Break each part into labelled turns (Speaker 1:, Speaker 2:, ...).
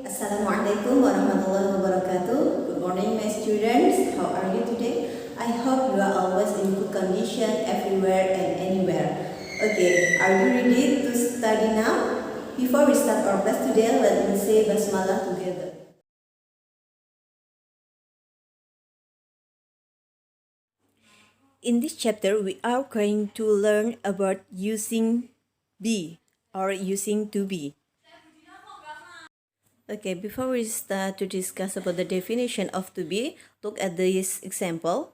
Speaker 1: Assalamualaikum warahmatullahi wabarakatuh. Good morning, my students. How are you today? I hope you are always in good condition everywhere and anywhere. Okay, are you ready to study now? Before we start our class today, let me say Basmalah together. In this chapter, we are going to learn about using be or using to be. Okay, before we start to discuss about the definition of to be, look at this example.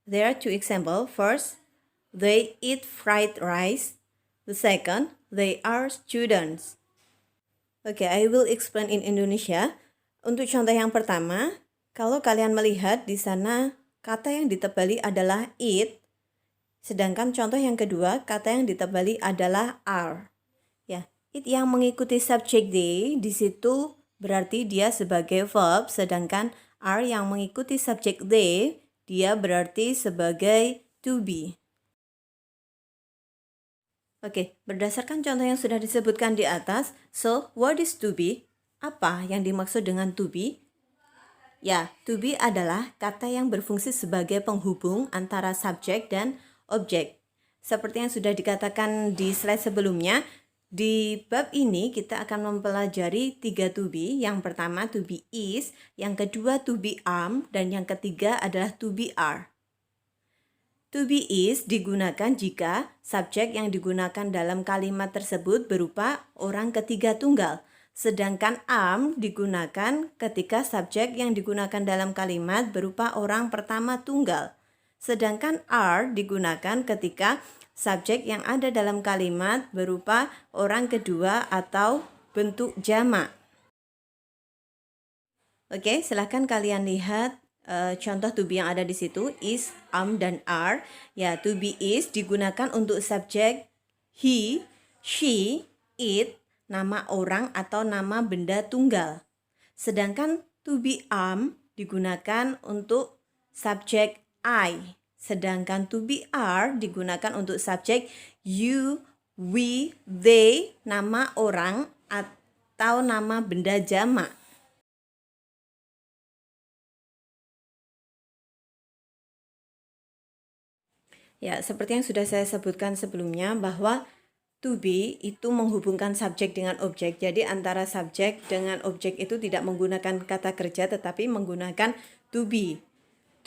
Speaker 1: There are two examples. First, they eat fried rice. The second, they are students. Okay, I will explain in Indonesia. Untuk contoh yang pertama, kalau kalian melihat di sana kata yang ditebali adalah eat, sedangkan contoh yang kedua kata yang ditebali adalah are. Ya, it yang mengikuti subjek they di situ berarti dia sebagai verb, sedangkan are yang mengikuti subjek they dia berarti sebagai to be. Oke, berdasarkan contoh yang sudah disebutkan di atas, so what is to be? Apa yang dimaksud dengan to be? Ya, to be adalah kata yang berfungsi sebagai penghubung antara subjek dan objek. Seperti yang sudah dikatakan di slide sebelumnya, di bab ini kita akan mempelajari 3 to be. Yang pertama to be is, yang kedua to be am, dan yang ketiga adalah to be are. To be is digunakan jika subjek yang digunakan dalam kalimat tersebut berupa orang ketiga tunggal. Sedangkan am digunakan ketika subjek yang digunakan dalam kalimat berupa orang pertama tunggal. Sedangkan are digunakan ketika subjek yang ada dalam kalimat berupa orang kedua atau bentuk jamak. Oke, silahkan kalian lihat contoh to be yang ada di situ, is, am, dan are. Ya, to be is digunakan untuk subjek he, she, it, nama orang atau nama benda tunggal. Sedangkan to be am digunakan untuk subjek I. Sedangkan to be are digunakan untuk subjek you, we, they, nama orang atau nama benda jamak. Ya, seperti yang sudah saya sebutkan sebelumnya bahwa to be itu menghubungkan subjek dengan objek. Jadi antara subjek dengan objek itu tidak menggunakan kata kerja tetapi menggunakan to be.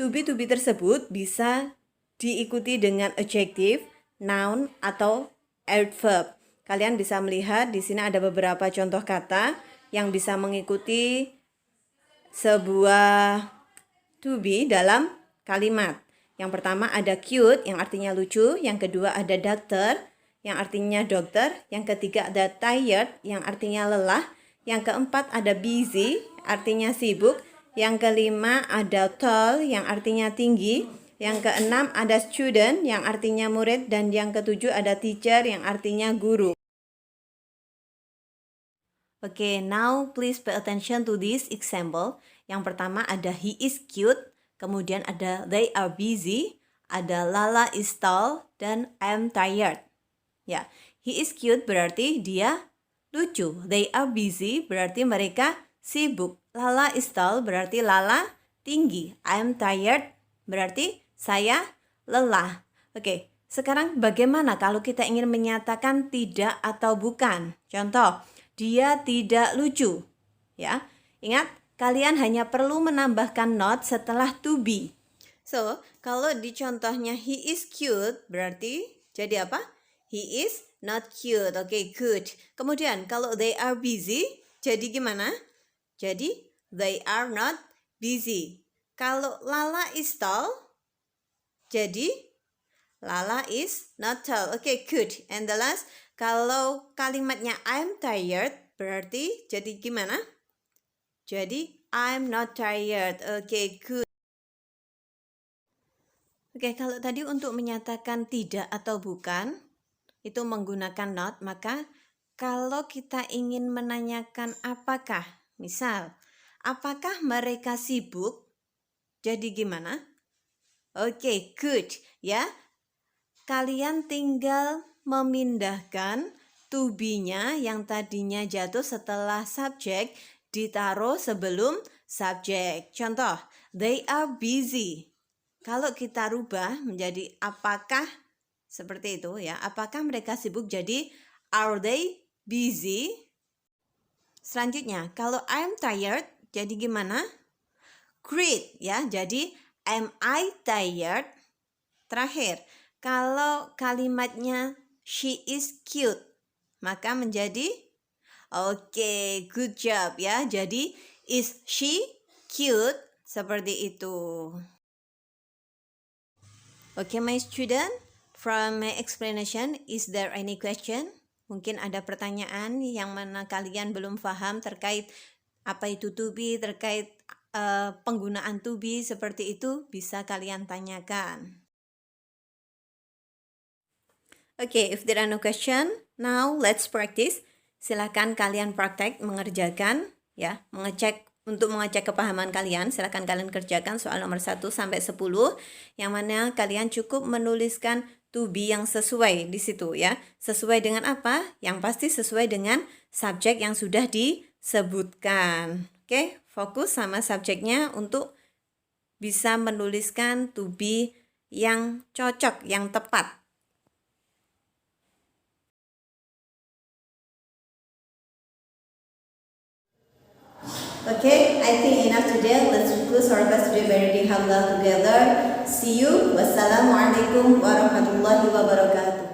Speaker 1: To be tersebut bisa diikuti dengan adjective, noun, atau adverb. Kalian bisa melihat di sini ada beberapa contoh kata yang bisa mengikuti sebuah to be dalam kalimat. Yang pertama ada cute yang artinya lucu, yang kedua ada doctor yang artinya dokter, yang ketiga ada tired yang artinya lelah, yang keempat ada busy artinya sibuk, yang kelima ada tall yang artinya tinggi, yang keenam ada student yang artinya murid, dan yang ketujuh ada teacher yang artinya guru. Okay, now please pay attention to this example. Yang pertama ada he is cute, kemudian ada they are busy, ada Lala is tall, dan I'm tired. Ya, he is cute berarti dia lucu. They are busy berarti mereka sibuk. Lala is tall berarti Lala tinggi. I'm tired berarti saya lelah. Oke, sekarang bagaimana kalau kita ingin menyatakan tidak atau bukan? Contoh, dia tidak lucu. Ya, ingat kalian hanya perlu menambahkan not setelah to be. So, kalau di contohnya he is cute berarti jadi apa? He is not cute. Oke, good. Kemudian kalau they are busy jadi gimana? Jadi they are not busy. Kalau Lala is tall jadi Lala is not tall. Oke, good. And the last, kalau kalimatnya I'm tired berarti jadi gimana? Jadi I'm not tired. Oke, good. Oke, kalau tadi untuk menyatakan tidak atau bukan itu menggunakan not, maka kalau kita ingin menanyakan apakah, misal, apakah mereka sibuk? Jadi gimana? Oke, good. Ya, kalian tinggal memindahkan to be-nya yang tadinya jatuh setelah subjek ditaruh sebelum subjek. Contoh, they are busy. Kalau kita rubah menjadi apakah, seperti itu ya. Apakah mereka sibuk, jadi are they busy? Selanjutnya, kalau I'm tired, jadi gimana? Great ya. Jadi am I tired? Terakhir, kalau kalimatnya she is cute, maka menjadi oke, good job ya. Jadi is she cute? Seperti itu. Oke, my student, from my explanation, is there any question? Mungkin ada pertanyaan yang mana kalian belum paham terkait apa itu to be, terkait penggunaan to be seperti itu, bisa kalian tanyakan. Okay, if there are no question, now let's practice. Silakan kalian praktek mengerjakan ya, mengecek kepahaman kalian. Silakan kalian kerjakan soal nomor 1 sampai 10 yang mana kalian cukup menuliskan to be yang sesuai di situ ya. Sesuai dengan apa? Yang pasti sesuai dengan subjek yang sudah disebutkan. Oke, fokus sama subjeknya untuk bisa menuliskan to be yang cocok, yang tepat. Okay, I think enough today. Let's close our class today by reading Hamdulillah together. See you. Wassalamualaikum warahmatullahi wabarakatuh.